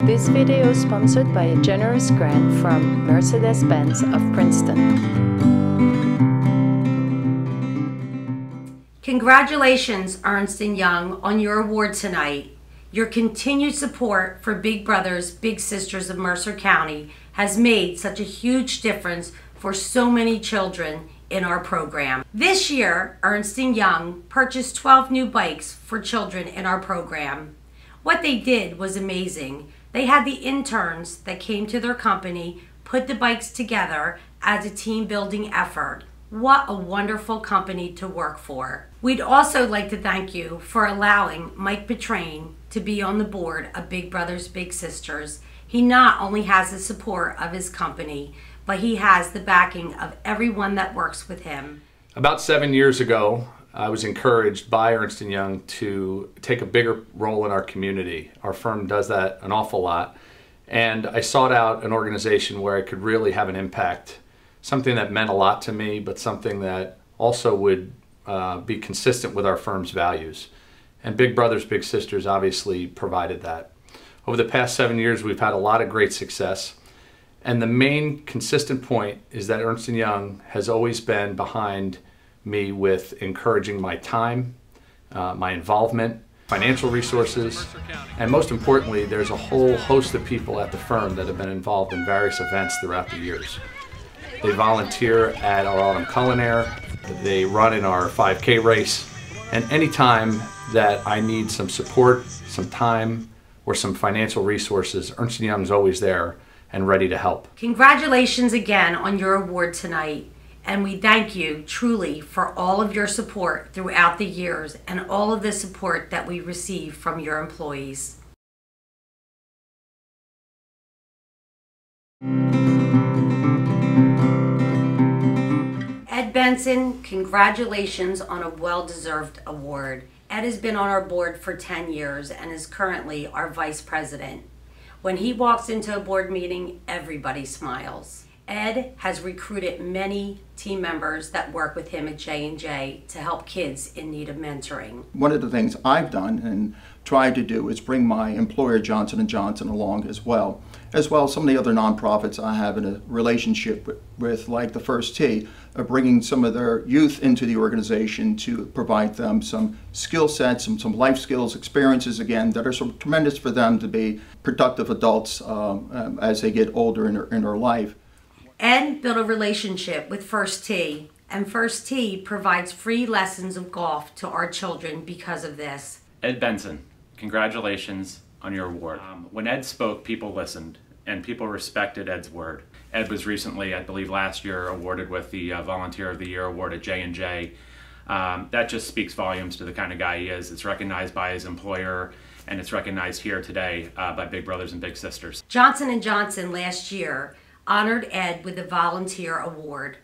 This video is sponsored by a generous grant from Mercer-Benz of Princeton. Congratulations, Ernst & Young, on your award tonight. Your continued support for Big Brothers Big Sisters of Mercer County has made such a huge difference for so many children in our program. This year, Ernst & Young purchased 12 new bikes for children in our program. What they did was amazing. They had the interns that came to their company put the bikes together as a team building effort. What a wonderful company to work for. We'd also like to thank you for allowing Mike Petrain to be on the board of Big Brothers Big Sisters. He not only has the support of his company, but he has the backing of everyone that works with him. About 7 years ago, I was encouraged by Ernst & Young to take a bigger role in our community. Our firm does that an awful lot. And I sought out an organization where I could really have an impact, something that meant a lot to me, but something that also would be consistent with our firm's values. And Big Brothers Big Sisters obviously provided that. Over the past 7 years, we've had a lot of great success. And the main consistent point is that Ernst & Young has always been behind me with encouraging my time, my involvement, financial resources, and most importantly, there's a whole host of people at the firm that have been involved in various events throughout the years. They volunteer at our autumn Culinaire, they run in our 5K race, and any time that I need some support, some time, or some financial resources, Ernst & Young's always there and ready to help. Congratulations again on your award tonight, and we thank you truly for all of your support throughout the years and all of the support that we receive from your employees. Ed Benson, congratulations on a well-deserved award. Ed has been on our board for 10 years and is currently our vice president. When he walks into a board meeting, everybody smiles. Ed has recruited many team members that work with him at J&J to help kids in need of mentoring. One of the things I've done and tried to do is bring my employer Johnson & Johnson along as well as some of the other nonprofits I have in a relationship with, like the First Tee, bringing some of their youth into the organization to provide them some skill sets, some life skills, experiences again that are so tremendous for them to be productive adults as they get older in their life. Ed built a relationship with First Tee, and First Tee provides free lessons of golf to our children because of this. Ed Benson, congratulations on your award. When Ed spoke, people listened, and people respected Ed's word. Ed was recently, I believe last year, awarded with the Volunteer of the Year award at J&J. That just speaks volumes to the kind of guy he is. It's recognized by his employer, and it's recognized here today by Big Brothers and Big Sisters. Johnson & Johnson last year honored Ed with the Volunteer Award.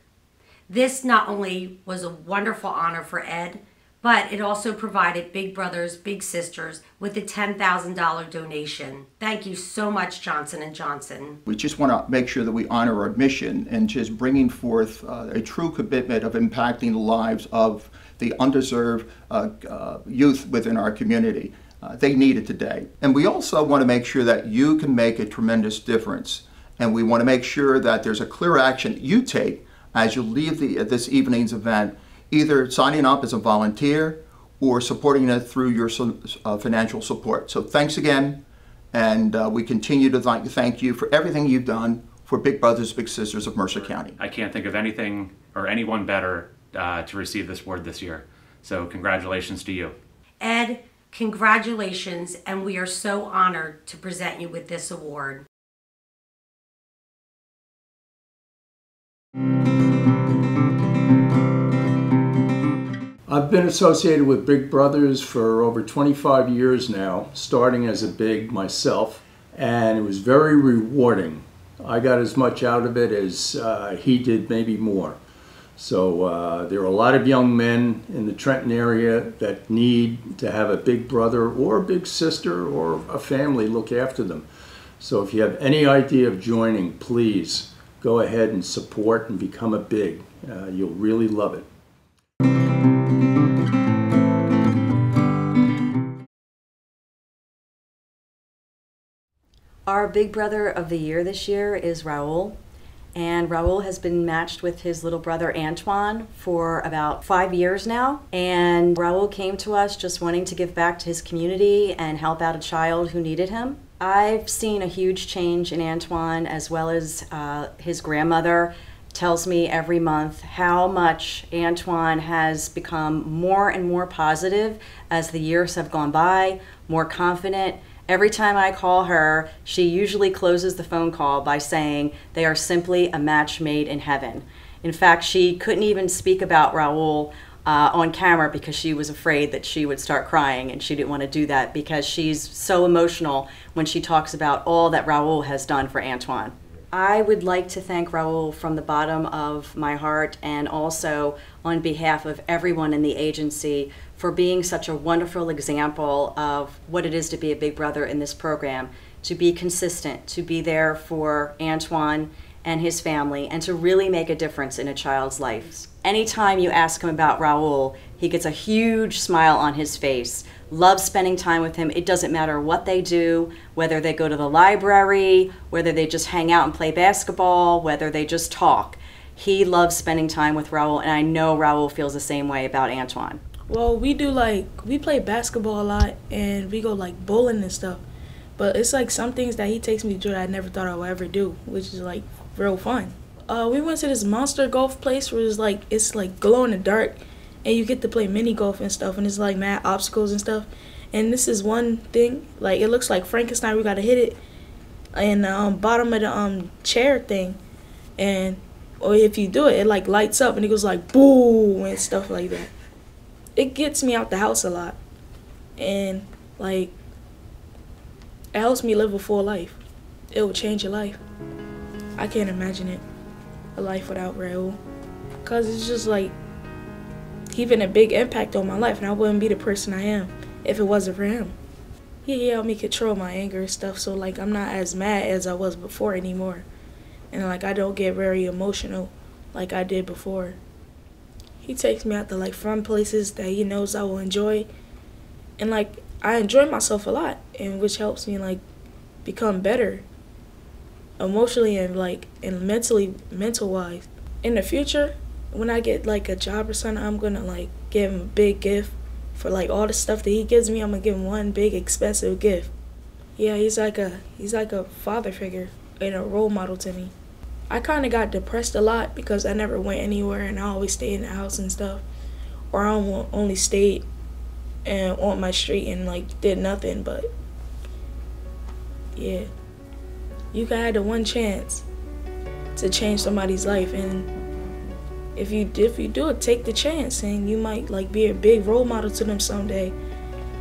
This not only was a wonderful honor for Ed, but it also provided Big Brothers Big Sisters with a $10,000 donation. Thank you so much, Johnson & Johnson. We just want to make sure that we honor our mission and just bringing forth a true commitment of impacting the lives of the underserved youth within our community. They need it today. And we also want to make sure that you can make a tremendous difference. And we want to make sure that there's a clear action you take as you leave this evening's event, either signing up as a volunteer or supporting it through your financial support. So thanks again, and we continue to thank you for everything you've done for Big Brothers Big Sisters of Mercer County. I can't think of anything or anyone better to receive this award this year. So congratulations to you. Ed, congratulations, and we are so honored to present you with this award. I've been associated with Big Brothers for over 25 years now, starting as a big myself, and it was very rewarding. I got as much out of it as he did, maybe more. So there are a lot of young men in the Trenton area that need to have a big brother or a big sister or a family look after them. So if you have any idea of joining, please go ahead and support and become a big. You'll really love it. Our Big Brother of the Year this year is Raul. And Raul has been matched with his little brother Antoine for about 5 years now. And Raul came to us just wanting to give back to his community and help out a child who needed him. I've seen a huge change in Antoine, as well as his grandmother tells me every month how much Antoine has become more and more positive as the years have gone by, more confident. Every time I call her, she usually closes the phone call by saying they are simply a match made in heaven. In fact, she couldn't even speak about Raul on camera because she was afraid that she would start crying, and she didn't want to do that because she's so emotional when she talks about all that Raul has done for Antoine. I would like to thank Raul from the bottom of my heart, and also on behalf of everyone in the agency, for being such a wonderful example of what it is to be a big brother in this program, to be consistent, to be there for Antoine and his family, and to really make a difference in a child's life. Anytime you ask him about Raul, he gets a huge smile on his face, loves spending time with him. It doesn't matter what they do, whether they go to the library, whether they just hang out and play basketball, whether they just talk. He loves spending time with Raul, and I know Raul feels the same way about Antoine. Well, we play basketball a lot, and we go like bowling and stuff. But it's like some things that he takes me to do that I never thought I would ever do, which is like real fun. We went to this monster golf place where it's like glow in the dark, and you get to play mini golf and stuff, and it's like mad obstacles and stuff. And this is one thing, like it looks like Frankenstein. We gotta hit it in the bottom of the chair thing, or if you do it, it like lights up and it goes like boom and stuff like that. It gets me out the house a lot, and like it helps me live a full life. It will change your life. I can't imagine it, a life without Raul, because it's just like he been a big impact on my life, and I wouldn't be the person I am if it wasn't for him. He helped me control my anger and stuff, so like I'm not as mad as I was before anymore, and like I don't get very emotional like I did before. He takes me out to like fun places that he knows I will enjoy, and like I enjoy myself a lot, and which helps me like become better emotionally and like and mental wise. In the future, when I get like a job or something, I'm gonna like give him a big gift for like all the stuff that he gives me. I'm gonna give him one big expensive gift. Yeah, he's like a father figure and a role model to me. I kind of got depressed a lot because I never went anywhere, and I always stayed in the house and stuff, or I only stayed and on my street and like did nothing. But yeah, you had the one chance to change somebody's life, and if you do it, take the chance, and you might like be a big role model to them someday,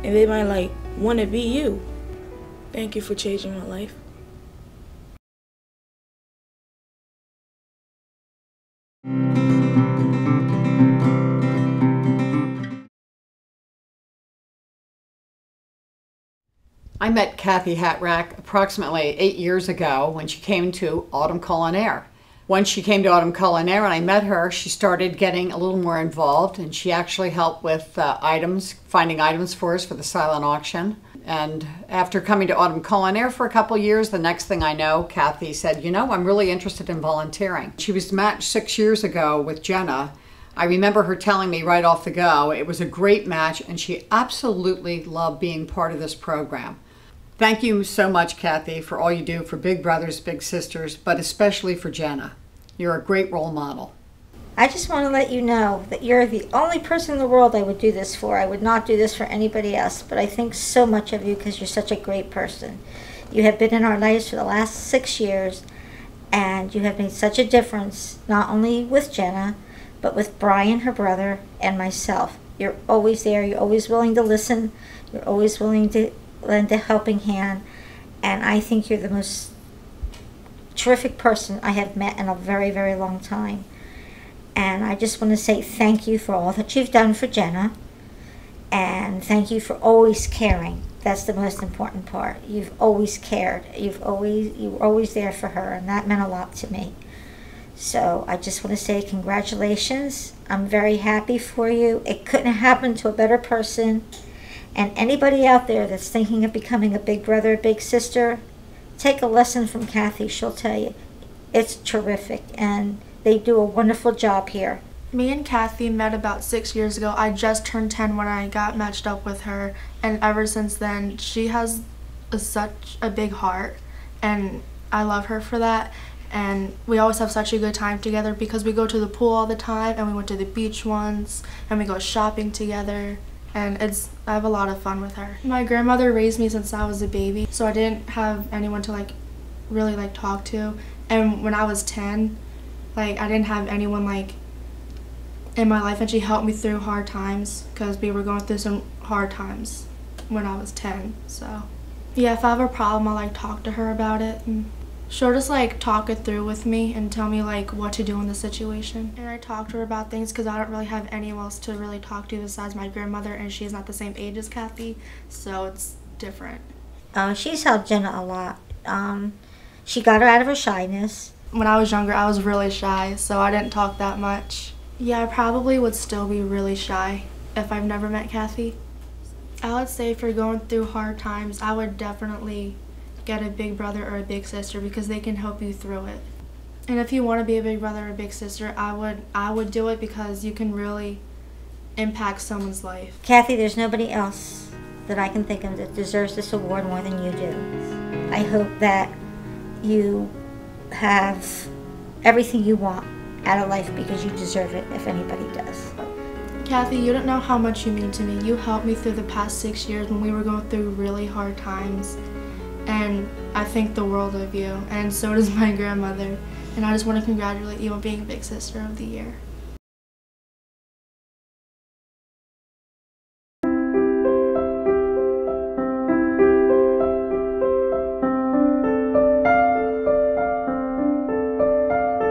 and they might like want to be you. Thank you for changing my life. I met Kathy Hatrack approximately 8 years ago when she came to Autumn Culinaire. Once she came to Autumn Culinaire and I met her, she started getting a little more involved, and she actually helped with finding items for us for the silent auction. And after coming to Autumn Culinaire for a couple years, the next thing I know, Kathy said, you know, I'm really interested in volunteering. She was matched 6 years ago with Jenna. I remember her telling me right off the go, it was a great match, and she absolutely loved being part of this program. Thank you so much, Kathy, for all you do for Big Brothers, Big Sisters, but especially for Jenna. You're a great role model. I just want to let you know that you're the only person in the world I would do this for. I would not do this for anybody else, but I think so much of you because you're such a great person. You have been in our lives for the last 6 years, and you have made such a difference, not only with Jenna, but with Brian, her brother, and myself. You're always there. You're always willing to listen. You're always willing to lend a helping hand, and I think you're the most terrific person I have met in a very, very long time. And I just want to say thank you for all that you've done for Jenna, and thank you for always caring. That's the most important part. You've always cared. You were always there for her, and that meant a lot to me. So I just want to say congratulations. I'm very happy for you. It couldn't have happened to a better person. And anybody out there that's thinking of becoming a big brother, big sister, take a lesson from Kathy. She'll tell you it's terrific, and they do a wonderful job here. Me and Kathy met about 6 years ago. I just turned 10 when I got matched up with her, and ever since then she has such a big heart, and I love her for that. And we always have such a good time together because we go to the pool all the time, and we went to the beach once, and we go shopping together, and I have a lot of fun with her. My grandmother raised me since I was a baby, so I didn't have anyone to really talk to. And when I was 10, I didn't have anyone in my life, and she helped me through hard times because we were going through some hard times when I was 10. So yeah, if I have a problem, I'll talk to her about it, and she'll just talk it through with me and tell me what to do in the situation. And I talk to her about things because I don't really have anyone else to really talk to besides my grandmother, and she's not the same age as Kathy, so it's different. She's helped Jenna a lot. She got her out of her shyness. When I was younger, I was really shy, so I didn't talk that much. Yeah, I probably would still be really shy if I've never met Kathy. I would say if you're going through hard times, I would definitely get a big brother or a big sister because they can help you through it. And if you want to be a big brother or a big sister, I would do it because you can really impact someone's life. Kathy, there's nobody else that I can think of that deserves this award more than you do. I hope that you have everything you want out of life because you deserve it if anybody does. Kathy, you don't know how much you mean to me. You helped me through the past 6 years when we were going through really hard times. And I think the world of you, and so does my grandmother. And I just want to congratulate you on being Big Sister of the Year.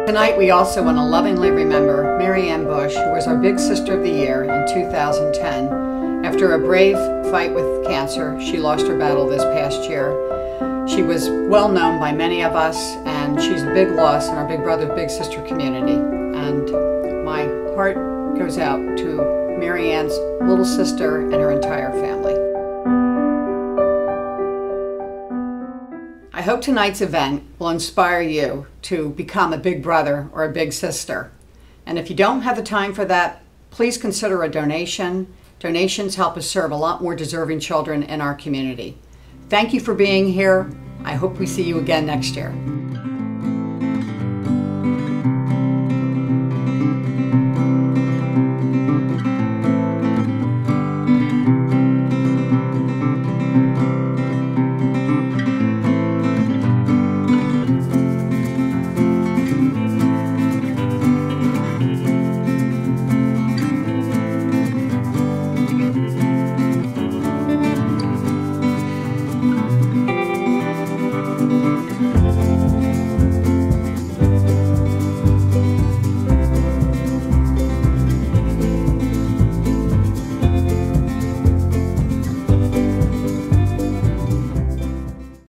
Tonight we also want to lovingly remember Mary Ann Bush, who was our Big Sister of the Year in 2010. After a brave fight with cancer, she lost her battle this past year. She was well known by many of us, and she's a big loss in our Big Brother, Big Sister community. And my heart goes out to Mary Ann's little sister and her entire family. I hope tonight's event will inspire you to become a big brother or a big sister. And if you don't have the time for that, please consider a donation. Donations help us serve a lot more deserving children in our community. Thank you for being here. I hope we see you again next year.